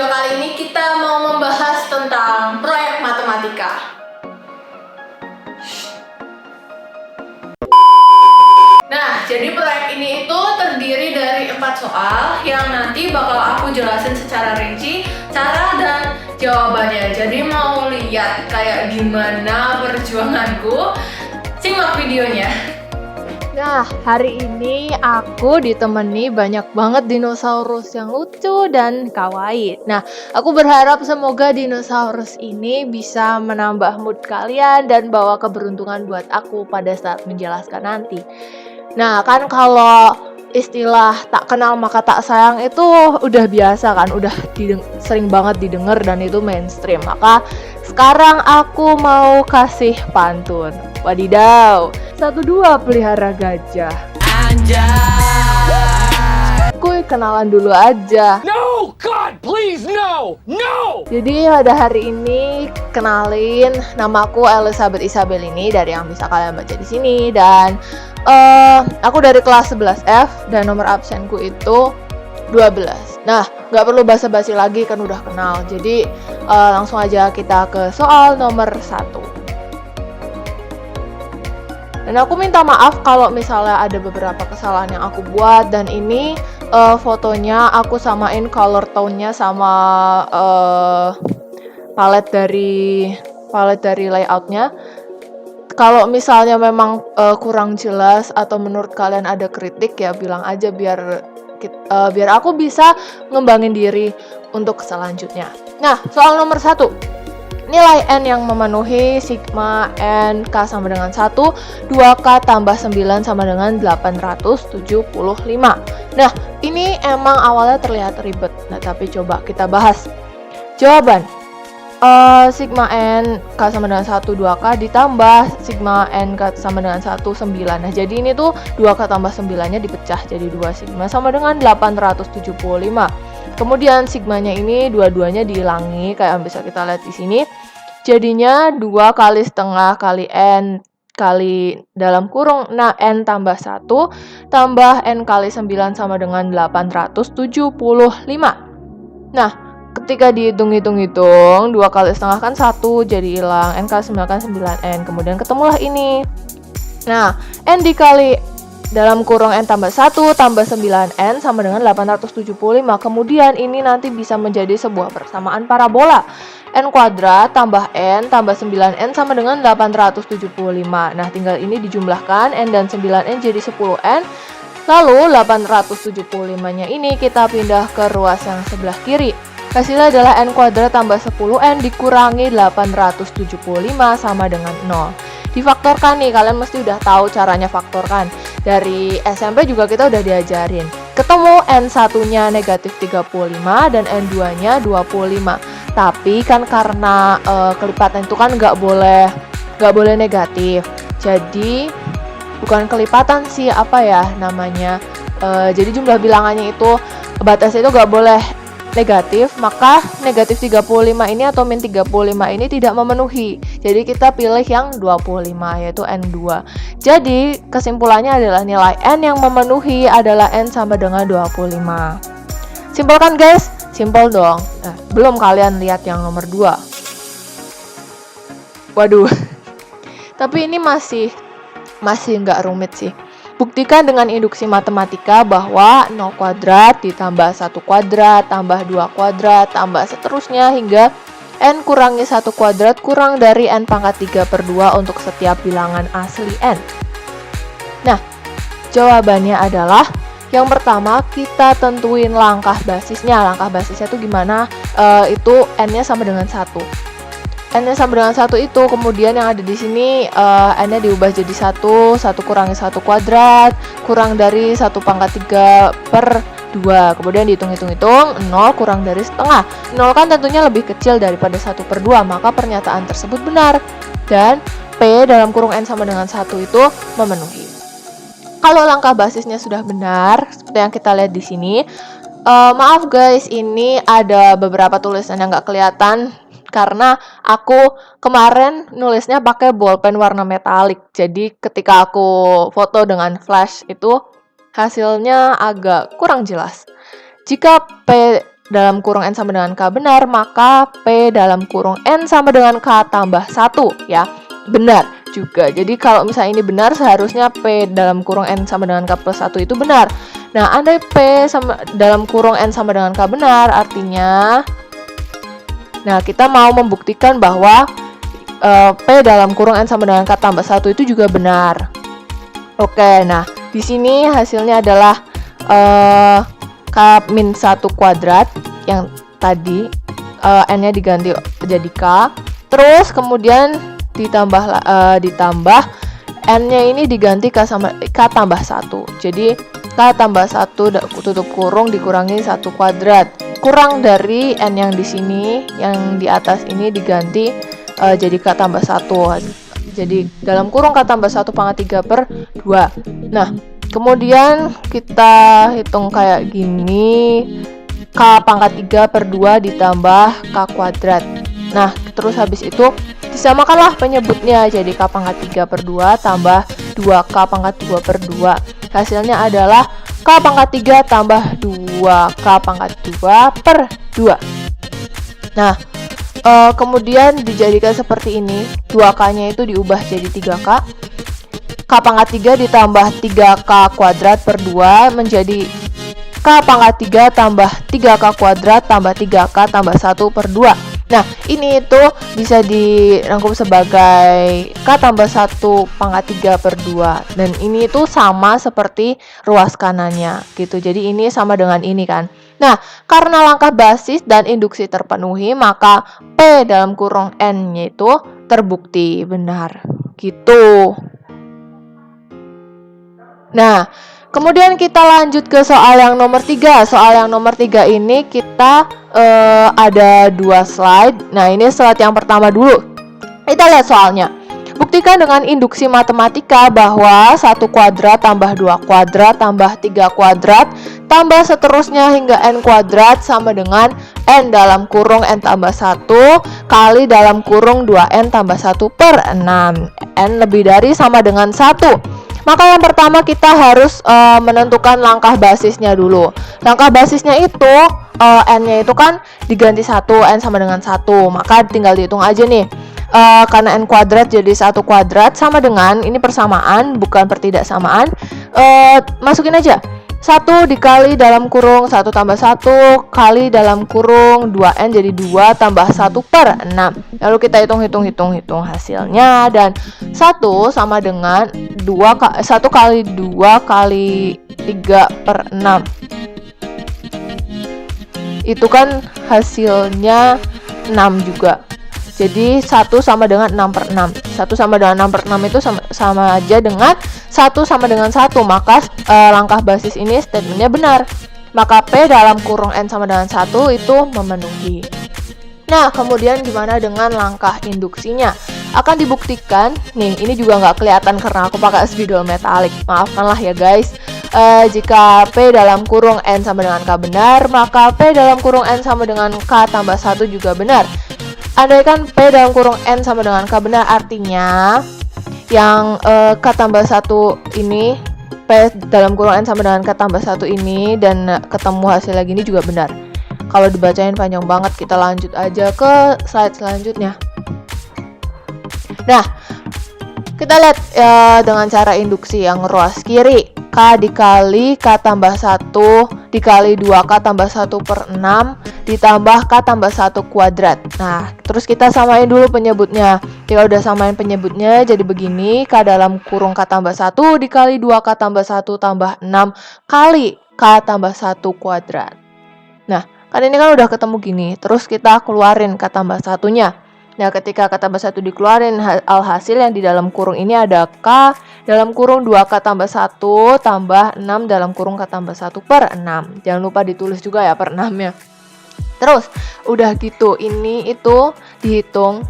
video kali ini kita mau membahas tentang proyek matematika. Nah, jadi proyek ini itu terdiri dari 4 soal yang nanti bakal aku jelasin secara rinci cara dan jawabannya. Jadi mau lihat kayak gimana perjuanganku, simak videonya. Nah, hari ini aku ditemani banyak banget dinosaurus yang lucu dan kawaii. Nah, aku berharap semoga dinosaurus ini bisa menambah mood kalian dan bawa keberuntungan buat aku pada saat menjelaskan nanti. Nah, kan kalau istilah tak kenal maka tak sayang itu udah biasa kan, udah sering banget didengar dan itu mainstream. Maka sekarang aku mau kasih pantun. Wadidaw, 1-2 pelihara gajah. Kuy, kenalan dulu aja. No, God, please, no, no. Jadi pada hari ini kenalin, namaku Elizabeth Isabel ini dari yang bisa kalian baca di sini dan aku dari kelas 11F dan nomor absenku itu 12. Nah, nggak perlu basa-basi lagi kan udah kenal. Jadi langsung aja kita ke soal nomor 1. Dan aku minta maaf kalau misalnya ada beberapa kesalahan yang aku buat dan ini fotonya aku samain color tone-nya sama palet dari layout-nya. Kalau misalnya memang kurang jelas atau menurut kalian ada kritik ya bilang aja biar aku bisa ngembangin diri untuk selanjutnya. Nah, soal nomor 1. Nilai N yang memenuhi sigma N K sama dengan 1, 2K tambah 9 sama dengan 875. Nah, ini emang awalnya terlihat ribet. Nah, tapi coba kita bahas. Jawaban. Sigma N K sama dengan 1, 2K ditambah sigma N K sama dengan 1, 9. Nah, jadi ini tuh 2K tambah 9-nya dipecah jadi 2 sigma sama dengan 875. Kemudian sigmanya ini dua-duanya dihilangi kayak yang bisa kita lihat di sini. Jadinya 2 kali setengah kali N kali dalam kurung N tambah 1 tambah N kali 9 sama dengan 875. Nah, ketika dihitung-hitung 2 kali setengah kan 1 jadi hilang, N kali 9 kan 9N, kemudian ketemulah ini. Nah, N dikali dalam kurung N tambah 1 tambah 9N sama dengan 875. Kemudian ini nanti bisa menjadi sebuah persamaan parabola. N kuadrat tambah N tambah 9N sama dengan 875. Nah, tinggal ini dijumlahkan N dan 9N jadi 10N. Lalu 875-nya ini kita pindah ke ruas yang sebelah kiri. Hasilnya adalah N kuadrat tambah 10N dikurangi 875 sama dengan 0. Difaktorkan nih, kalian mesti udah tahu caranya faktorkan. Dari SMP juga kita udah diajarin. Ketemu N1-nya negatif 35 dan N2-nya 25. Tapi kan karena kelipatan itu kan nggak boleh negatif. Jadi bukan kelipatan sih, apa ya namanya. Jadi jumlah bilangannya itu batasnya itu nggak boleh negatif, maka negatif 35 ini atau min 35 ini tidak memenuhi. Jadi kita pilih yang 25 yaitu N2. Jadi kesimpulannya adalah nilai N yang memenuhi adalah N sama dengan 25. Simpel kan guys? Simpel dong. Nah, belum kalian lihat yang nomor 2. Waduh. Tapi ini masih nggak rumit sih. Buktikan dengan induksi matematika bahwa 0 kuadrat ditambah 1 kuadrat tambah 2 kuadrat tambah seterusnya hingga N kurangi 1 kuadrat kurang dari N pangkat 3/2 untuk setiap bilangan asli N. Nah, jawabannya adalah yang pertama kita tentuin langkah basisnya. Langkah basisnya itu gimana? Itu N-nya sama dengan 1. N-nya sama dengan 1 itu, kemudian yang ada di sini N-nya diubah jadi 1 kurangi 1 kuadrat, kurang dari 1 pangkat 3/2. Kemudian dihitung-hitung, 0 kurang dari setengah. 0 kan tentunya lebih kecil daripada 1/2, maka pernyataan tersebut benar. Dan P dalam kurung N sama dengan 1 itu memenuhi. Kalau langkah basisnya sudah benar, seperti yang kita lihat di sini, maaf guys, ini ada beberapa tulisan yang nggak kelihatan. Karena aku kemarin nulisnya pakai bolpen warna metalik. Jadi ketika aku foto dengan flash itu hasilnya agak kurang jelas. Jika P dalam kurung N sama dengan K benar, maka P dalam kurung N sama dengan K tambah 1 ya. Benar juga. Jadi kalau misalnya ini benar, seharusnya P dalam kurung N sama dengan K plus 1 itu benar. Nah, andai P sama dalam kurung N sama dengan K benar, artinya kita mau membuktikan bahwa P dalam kurung N sama dengan K tambah 1 itu juga benar. Oke, nah di sini hasilnya adalah K min 1 kuadrat yang tadi N-nya diganti jadi K. Terus kemudian ditambah N-nya ini diganti K tambah 1. Jadi K tambah 1 tutup kurung dikurangi 1 kuadrat. Kurang dari N yang di sini, yang di atas ini diganti jadi K tambah 1. Jadi dalam kurung K tambah 1 pangkat 3 per 2. Nah, kemudian kita hitung kayak gini. K pangkat 3 per 2 ditambah K kuadrat. Nah, terus habis itu disamakanlah penyebutnya. Jadi K pangkat 3 per 2 tambah 2K pangkat 2 per 2. Hasilnya adalah K pangkat 3 tambah 2K pangkat 2 per 2. Nah, kemudian dijadikan seperti ini. 2K-nya itu diubah jadi 3K. K pangkat 3 ditambah 3K kuadrat per 2 menjadi K pangkat 3 tambah 3K kuadrat tambah 3K tambah 1 per 2. Nah, ini itu bisa dirangkum sebagai K tambah 1 pangkat 3 per 2. Dan ini itu sama seperti ruas kanannya gitu. Jadi ini sama dengan ini kan. Nah, karena langkah basis dan induksi terpenuhi, maka P dalam kurung N-nya itu terbukti benar gitu. Nah, kemudian kita lanjut ke soal yang nomor 3. Soal yang nomor 3 ini kita ada 2 slide. Nah, ini slide yang pertama dulu. Kita lihat soalnya. Buktikan dengan induksi matematika bahwa 1 kuadrat tambah 2 kuadrat tambah 3 kuadrat tambah seterusnya hingga N kuadrat sama dengan N dalam kurung N tambah 1 kali dalam kurung 2N tambah 1 per 6. N lebih dari sama dengan 1. Maka yang pertama kita harus menentukan langkah basisnya dulu. Langkah basisnya itu N-nya itu kan diganti 1, N sama dengan 1. Maka tinggal dihitung aja nih. Karena N kuadrat jadi 1 kuadrat sama dengan, ini persamaan bukan pertidaksamaan, masukin aja 1 dikali dalam kurung 1 tambah 1 kali dalam kurung 2N jadi 2 tambah 1 per 6. Lalu kita hitung hasilnya, dan 1 sama dengan 1 kali 2 kali 3 per 6. Itu kan hasilnya 6 juga. Jadi 1 sama dengan 6 per 6. 1 sama dengan 6 per 6 itu sama aja dengan 1 sama dengan 1. Maka langkah basis ini statementnya benar. Maka P dalam kurung N sama dengan 1 itu memenuhi. Nah, kemudian gimana dengan langkah induksinya? Akan dibuktikan, nih ini juga nggak kelihatan karena aku pakai spidol metalik. Maafkanlah ya guys. Jika P dalam kurung N sama dengan K benar, maka P dalam kurung N sama dengan K tambah 1 juga benar. Andaikan P dalam kurung N sama dengan K benar, artinya yang K tambah 1 ini, P dalam kurung N sama dengan K tambah 1 ini, dan ketemu hasil lagi ini juga benar. Kalau dibacain panjang banget, kita lanjut aja ke slide selanjutnya. Nah, kita lihat dengan cara induksi yang ruas kiri. K dikali K tambah 1 dikali 2K tambah 1 per 6 ditambah K tambah 1 kuadrat. Nah, terus kita samain dulu penyebutnya. Kita udah samain penyebutnya jadi begini. K dalam kurung K tambah 1 dikali 2K tambah 1 tambah 6 kali K tambah 1 kuadrat. Nah, kan ini kan udah ketemu gini. Terus kita keluarin K tambah 1-nya. Nah, ketika K tambah 1 dikeluarin, alhasil yang di dalam kurung ini ada K dalam kurung 2K tambah 1 tambah 6 dalam kurung K tambah 1 per 6. Jangan lupa ditulis juga ya per 6-nya. Terus, udah gitu, ini itu dihitung,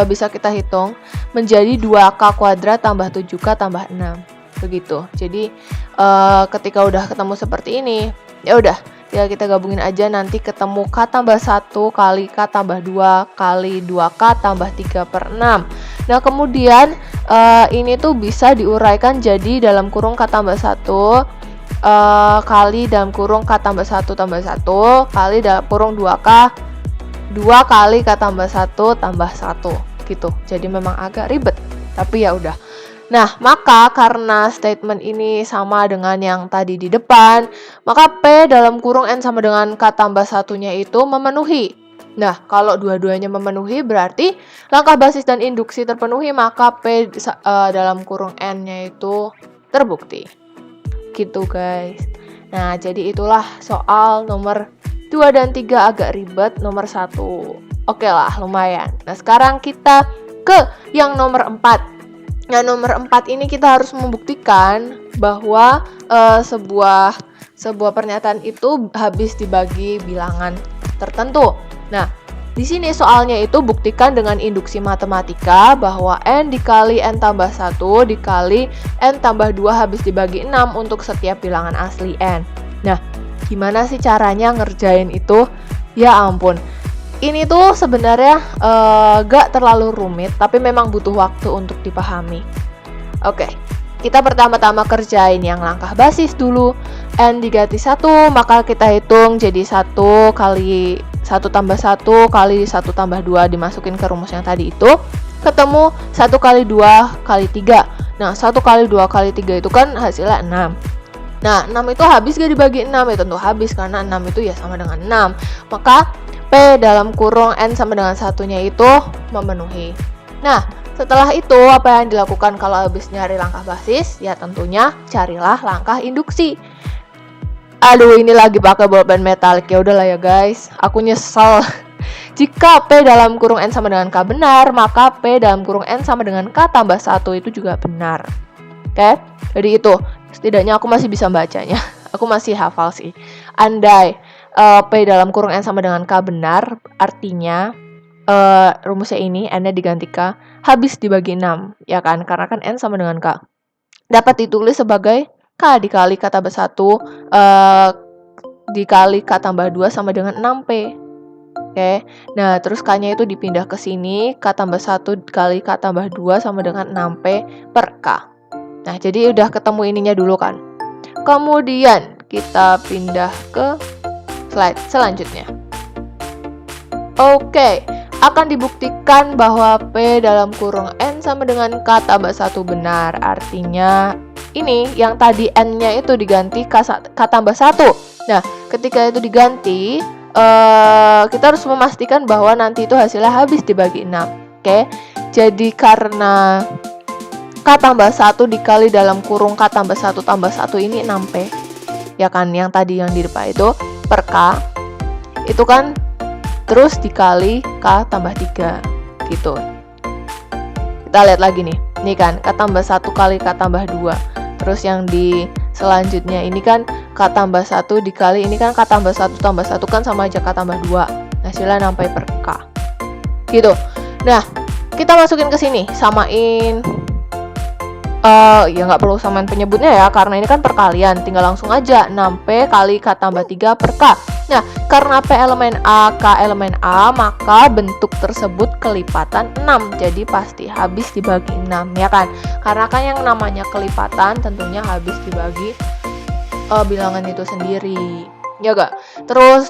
bisa kita hitung menjadi 2K kuadrat tambah 7K tambah 6. Begitu. Jadi, ketika udah ketemu seperti ini, ya udah, ya kita gabungin aja, nanti ketemu K tambah 1 kali K tambah 2 kali 2K tambah 3 per 6. Nah, kemudian ini tuh bisa diuraikan jadi dalam kurung K tambah 1 kali dalam kurung K tambah 1 tambah 1 kali dalam kurung 2K 2 kali K tambah 1 tambah 1 gitu. Jadi memang agak ribet, tapi ya udah. Nah, maka karena statement ini sama dengan yang tadi di depan, maka P dalam kurung N sama dengan K tambah 1-nya itu memenuhi. Nah, kalau dua-duanya memenuhi berarti langkah basis dan induksi terpenuhi, maka P dalam kurung N-nya itu terbukti. Gitu guys. Nah, jadi itulah soal nomor 2 dan 3 agak ribet, nomor 1 oke lah, lumayan. Nah, sekarang kita ke yang nomor 4. Nah, nomor 4 ini kita harus membuktikan bahwa sebuah pernyataan itu habis dibagi bilangan tertentu. Nah, di sini soalnya itu buktikan dengan induksi matematika bahwa N dikali N tambah 1 dikali N tambah 2 habis dibagi 6 untuk setiap bilangan asli N. Nah, gimana sih caranya ngerjain itu? Ya ampun. Ini tuh sebenarnya gak terlalu rumit, tapi memang butuh waktu untuk dipahami. Oke, kita pertama-tama kerjain yang langkah basis dulu. N diganti 1, maka kita hitung jadi 1 kali 1 tambah 1 kali 1 tambah 2 dimasukin ke rumus yang tadi itu. Ketemu 1 kali 2 kali 3. Nah, 1 kali 2 kali 3 itu kan hasilnya 6. Nah, 6 itu habis gak dibagi 6? Ya tentu habis, karena 6 itu ya sama dengan 6. Maka P dalam kurung N sama dengan 1-nya itu memenuhi. Nah, setelah itu apa yang dilakukan kalau habis nyari langkah basis? Ya tentunya carilah langkah induksi. Aduh, ini lagi pakai bolpen metalik. Ya udahlah ya guys, aku nyesel. Jika P dalam kurung N sama dengan K benar, maka P dalam kurung N sama dengan K tambah 1 itu juga benar. Oke, jadi itu. Setidaknya aku masih bisa bacanya. Aku masih hafal sih. Andai P dalam kurung N sama dengan K benar, artinya rumusnya ini, N-nya diganti K, habis dibagi 6, ya kan? Karena kan N sama dengan K. Dapat ditulis sebagai K dikali K tambah 1 dikali K tambah 2 sama dengan 6P. Oke, nah terus K-nya itu dipindah ke sini, K tambah 1 dikali K tambah 2 sama dengan 6P per K. Nah, jadi udah ketemu ininya dulu kan. Kemudian kita pindah ke slide selanjutnya. Oke, akan dibuktikan bahwa P dalam kurung N sama dengan K tambah 1 benar. Artinya ini yang tadi N-nya itu diganti K tambah 1. Nah, ketika itu diganti, kita harus memastikan bahwa nanti itu hasilnya habis dibagi 6. Oke, jadi karena K tambah 1 dikali dalam kurung K tambah 1 tambah 1 ini 6P. Ya kan, yang tadi yang di depan itu per K. Itu kan terus dikali K tambah 3 gitu. Kita lihat lagi nih. Ini kan K tambah 1 kali K tambah 2. Terus yang di selanjutnya ini kan K tambah 1 dikali ini kan K tambah 1 tambah 1 kan sama aja K tambah 2. Hasilnya 6P per K. Gitu. Nah, kita masukin ke sini, samain. Ya nggak perlu samain penyebutnya ya, karena ini kan perkalian, tinggal langsung aja 6P kali K tambah 3 per K. Nah, karena P elemen A, K elemen A, maka bentuk tersebut kelipatan 6, jadi pasti habis dibagi 6, ya kan? Karena kan yang namanya kelipatan tentunya habis dibagi bilangan itu sendiri, ya gak? Terus,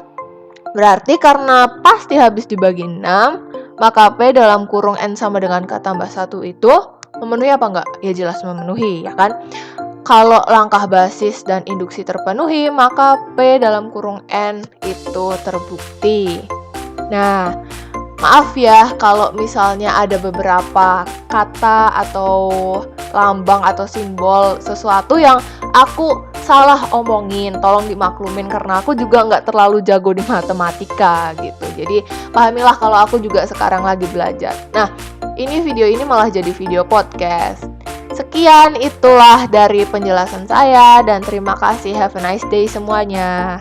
berarti karena pasti habis dibagi 6, maka P dalam kurung N sama dengan K tambah 1 itu memenuhi apa enggak? Ya jelas memenuhi, ya kan? Kalau langkah basis dan induksi terpenuhi, maka P dalam kurung N itu terbukti. Nah, maaf ya kalau misalnya ada beberapa kata atau lambang atau simbol sesuatu yang aku salah omongin, tolong dimaklumin karena aku juga nggak terlalu jago di matematika gitu. Jadi pahamilah kalau aku juga sekarang lagi belajar. Nah, ini video ini malah jadi video podcast. Sekian itulah dari penjelasan saya dan terima kasih. Have a nice day semuanya.